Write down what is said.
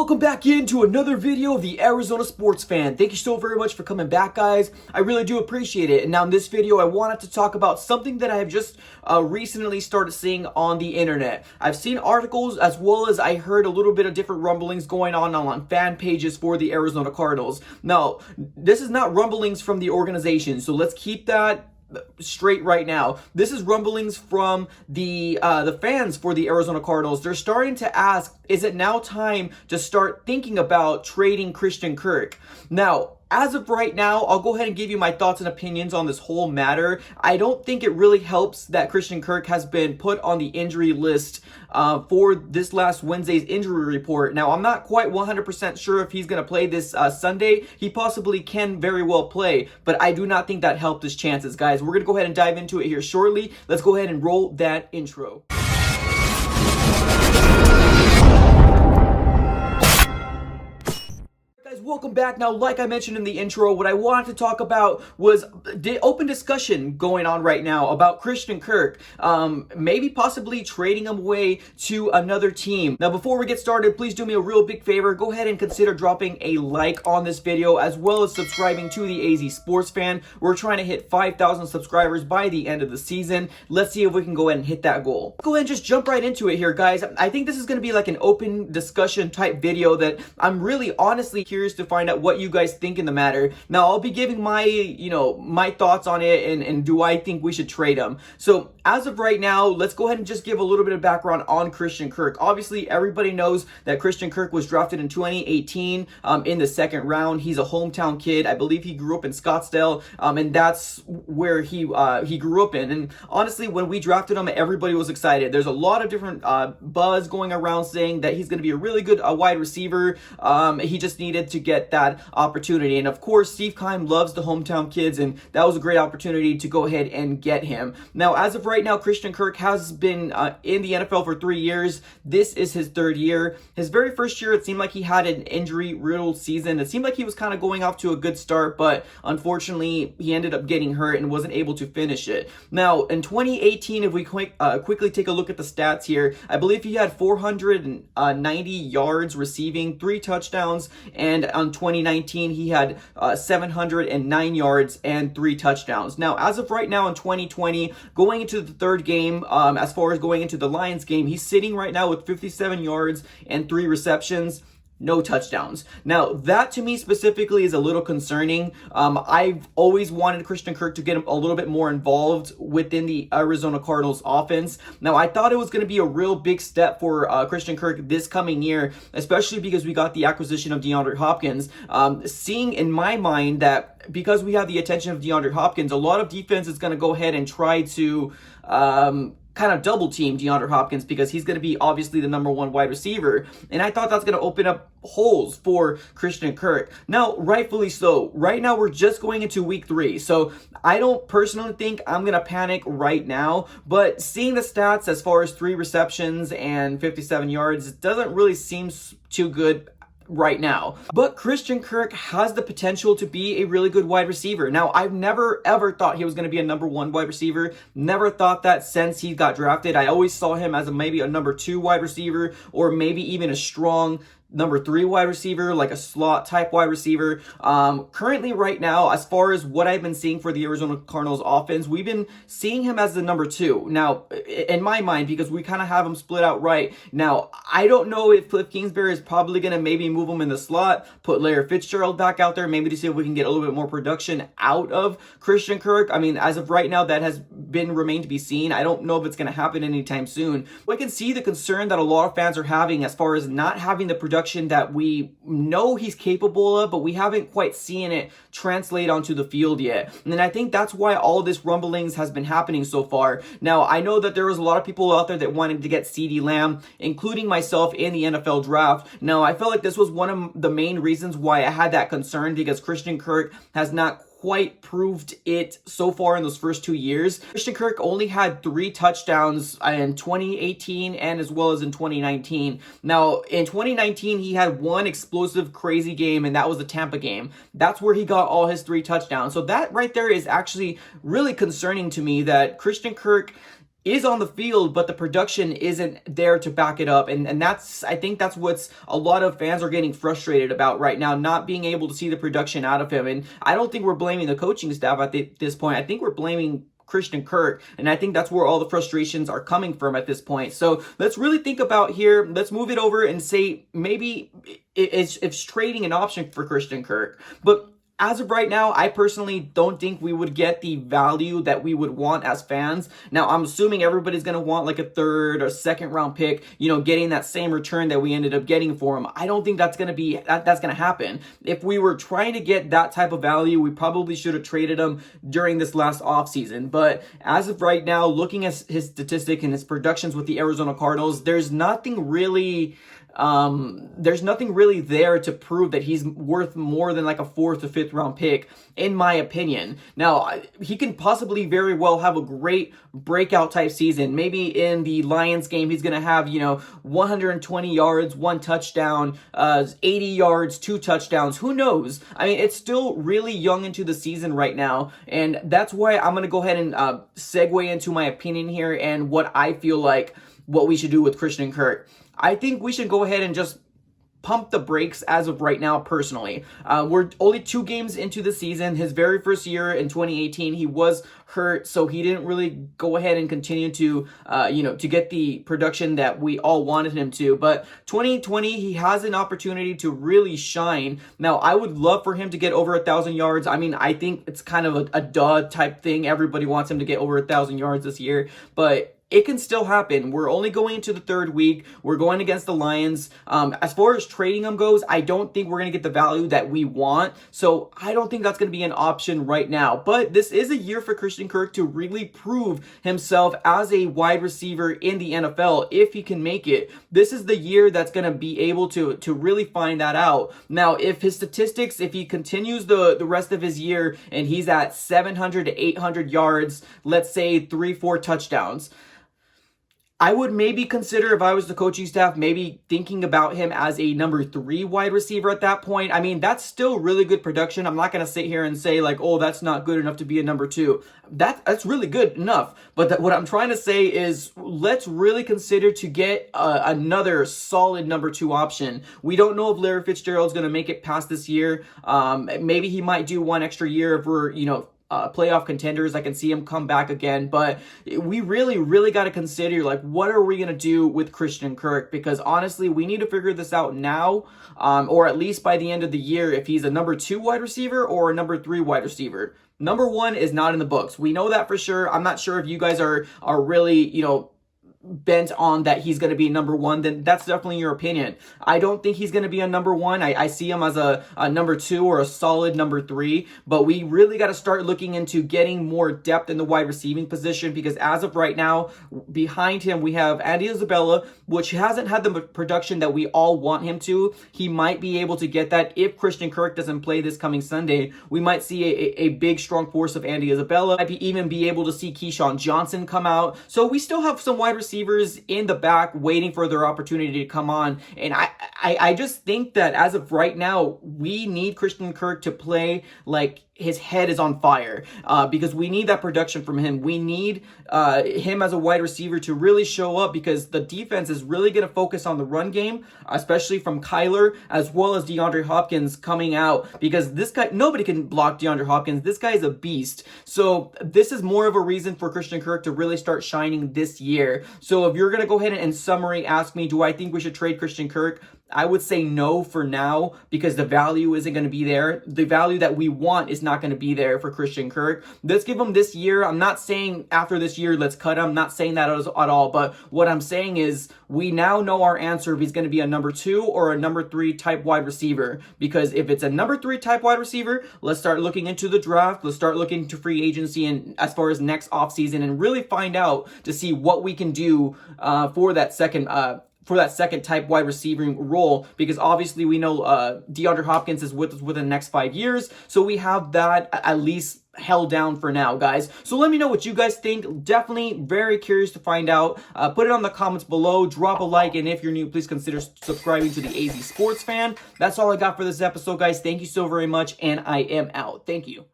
Welcome back into another video of the Arizona Sports Fan. Thank you so very much for coming back, guys. I really do appreciate it. And now in this video, I wanted to talk about something that I have just recently started seeing on the internet. I've seen articles as well as I heard a little bit of different rumblings going on fan pages for the Arizona Cardinals. Now, this is not rumblings from the organization, so let's keep that straight right now. This is rumblings from the fans for the Arizona Cardinals. They're starting to ask, is it now time to start thinking about trading Christian Kirk? Now, as of right now, I'll go ahead and give you my thoughts and opinions on this whole matter. I don't think it really helps that Christian Kirk has been put on the injury list for this last Wednesday's injury report. Now, I'm not quite 100% sure if he's going to play this Sunday. He possibly can very well play, but I do not think that helped his chances, guys. We're going to go ahead and dive into it here shortly. Let's go ahead and roll that intro. Welcome back. Now, like I mentioned in the intro, what I wanted to talk about was the open discussion going on right now about Christian Kirk, maybe possibly trading him away to another team. Now, before we get started, please do me a real big favor. Go ahead and consider dropping a like on this video as well as subscribing to the AZ Sports Fan. We're trying to hit 5,000 subscribers by the end of the season. Let's see if we can go ahead and hit that goal. Go ahead and just jump right into it here, guys. I think this is going to be like an open discussion type video that I'm really honestly curious to find out what you guys think in the matter. Now, I'll be giving my, my thoughts on it and do I think we should trade him. So as of right now, let's go ahead and just give a little bit of background on Christian Kirk. Obviously, everybody knows that Christian Kirk was drafted in 2018 in the second round. He's a hometown kid. I believe he grew up in Scottsdale, and that's where he grew up in. And honestly, when we drafted him, everybody was excited. There's a lot of different buzz going around saying that he's going to be a really good wide receiver. He just needed to get that opportunity. And of course, Steve Keim loves the hometown kids, and that was a great opportunity to go ahead and get him. Now, as of right now, Christian Kirk has been in the NFL for 3 years. This is his third year. His very first year, it seemed like he had an injury-riddled season. It seemed like he was kind of going off to a good start, but unfortunately, he ended up getting hurt and wasn't able to finish it. Now, in 2018, if we quickly take a look at the stats here, I believe he had 490 yards receiving, 3 touchdowns, and on 2019, he had 709 yards and 3 touchdowns. Now, as of right now in 2020, going into the third game, as far as going into the Lions game, he's sitting right now with 57 yards and 3 receptions. No touchdowns. Now, that to me specifically is a little concerning. I've always wanted Christian Kirk to get a little bit more involved within the Arizona Cardinals offense. Now, I thought it was going to be a real big step for Christian Kirk this coming year, especially because we got the acquisition of DeAndre Hopkins. Seeing in my mind that because we have the attention of DeAndre Hopkins, a lot of defense is going to go ahead and try to kind of double team DeAndre Hopkins because he's going to be obviously the #1 wide receiver. And I thought that's going to open up holes for Christian Kirk. Now, rightfully so. Right now, we're just going into week 3. So I don't personally think I'm going to panic right now. But seeing the stats as far as 3 receptions and 57 yards, it doesn't really seem too good right now. But Christian Kirk has the potential to be a really good wide receiver. Now, I've never ever thought he was going to be a #1 wide receiver. Never thought that since he got drafted. I always saw him as maybe a #2 wide receiver or maybe even a strong #3 wide receiver, like a slot type wide receiver. Currently right now, as far as what I've been seeing for the Arizona Cardinals offense, we've been seeing him as the #2. Now, in my mind, because we kind of have him split out right. Now, I don't know if Cliff Kingsbury is probably going to maybe move him in the slot, put Larry Fitzgerald back out there, maybe to see if we can get a little bit more production out of Christian Kirk. I mean, as of right now, that has been remained to be seen. I don't know if it's going to happen anytime soon. But I can see the concern that a lot of fans are having as far as not having the production that we know he's capable of, but we haven't quite seen it translate onto the field yet. And then I think that's why all this rumblings has been happening so far. Now, I know that there was a lot of people out there that wanted to get CeeDee Lamb, including myself in the NFL draft. Now, I felt like this was one of the main reasons why I had that concern because Christian Kirk has not quite proved it so far in those first 2 years. Christian Kirk only had 3 touchdowns in 2018 and as well as in 2019. Now, in 2019, he had one explosive, crazy game, and that was the Tampa game. That's where he got all his 3 touchdowns. So that right there is actually really concerning to me that Christian Kirk is on the field, but the production isn't there to back it up. And I think that's what's a lot of fans are getting frustrated about right now, not being able to see the production out of him. And I don't think we're blaming the coaching staff at this point. I think we're blaming Christian Kirk, and I think that's where all the frustrations are coming from at this point. So let's really think about here. Let's move it over and say maybe it's trading an option for Christian Kirk. But as of right now, I personally don't think we would get the value that we would want as fans. Now, I'm assuming everybody's going to want like a third or second round pick, getting that same return that we ended up getting for him. I don't think that's going to happen. If we were trying to get that type of value, we probably should have traded him during this last offseason. But as of right now, looking at his statistic and his productions with the Arizona Cardinals, there's nothing really there to prove that he's worth more than like a 4th or 5th round pick, in my opinion. Now, he can possibly very well have a great breakout type season. Maybe in the Lions game, he's going to have, 120 yards, 1 touchdown, 80 yards, 2 touchdowns. Who knows? I mean, it's still really young into the season right now. And that's why I'm going to go ahead and segue into my opinion here and what I feel like what we should do with Christian Kirk. I think we should go ahead and just pump the brakes as of right now, personally. We're only 2 games into the season. His very first year in 2018, he was hurt, so he didn't really go ahead and continue to, to get the production that we all wanted him to. But 2020, he has an opportunity to really shine. Now, I would love for him to get over 1,000 yards. I mean, I think it's kind of a duh type thing. Everybody wants him to get over 1,000 yards this year, but it can still happen. We're only going into the 3rd week. We're going against the Lions. As far as trading him goes, I don't think we're going to get the value that we want. So I don't think that's going to be an option right now. But this is a year for Christian Kirk to really prove himself as a wide receiver in the NFL, if he can make it. This is the year that's going to be able to really find that out. Now, if his statistics, if he continues the rest of his year and he's at 700 to 800 yards, let's say 3-4 touchdowns, I would maybe consider, if I was the coaching staff, maybe thinking about him as a number 3 wide receiver at that point. I mean, that's still really good production. I'm not going to sit here and say like, oh, that's not good enough to be a number 2. That's really good enough. But what I'm trying to say is, let's really consider to get another solid number 2 option. We don't know if Larry Fitzgerald's going to make it past this year. Maybe he might do 1 extra year if we're, playoff contenders. I can see him come back again, but we really got to consider, like, what are we going to do with Christian Kirk? Because honestly, we need to figure this out now, or at least by the end of the year, if he's a number 2 wide receiver or a number 3 wide receiver. Number 1 is not in the books. We know that for sure. I'm not sure if you guys are really, bent on that he's going to be number 1, then that's definitely your opinion. I don't think he's going to be a number 1. I see him as a number 2 or a solid number 3, but we really got to start looking into getting more depth in the wide receiving position, because as of right now, behind him, we have Andy Isabella, which hasn't had the production that we all want him to. He might be able to get that if Christian Kirk doesn't play this coming Sunday. We might see a big, strong force of Andy Isabella. Might even be able to see Keyshawn Johnson come out. So we still have some wide receivers in the back waiting for their opportunity to come on. And I just think that as of right now, we need Christian Kirk to play like his head is on fire, because we need that production from him. We need him as a wide receiver to really show up, because the defense is really going to focus on the run game, especially from Kyler, as well as DeAndre Hopkins coming out, because this guy, nobody can block DeAndre Hopkins. This guy is a beast. So this is more of a reason for Christian Kirk to really start shining this year. So if you're going to go ahead and in summary ask me, do I think we should trade Christian Kirk? I would say no for now, because the value isn't going to be there. The value that we want is not going to be there for Christian Kirk. Let's give him this year. I'm not saying after this year, let's cut him. I'm not saying that at all. But what I'm saying is we now know our answer if he's going to be a number 2 or a number 3 type wide receiver. Because if it's a number 3 type wide receiver, let's start looking into the draft. Let's start looking to free agency and as far as next offseason, and really find out to see what we can do for that second type wide receiving role, because obviously we know DeAndre Hopkins is with us within the next 5 years, so we have that at least held down for now, guys. So let me know what you guys think. Definitely very curious to find out. Put it on the comments below, drop a like, and if you're new, please consider subscribing to the AZ Sports Fan. That's all I got for this episode, guys. Thank you so very much, and I am out. Thank you.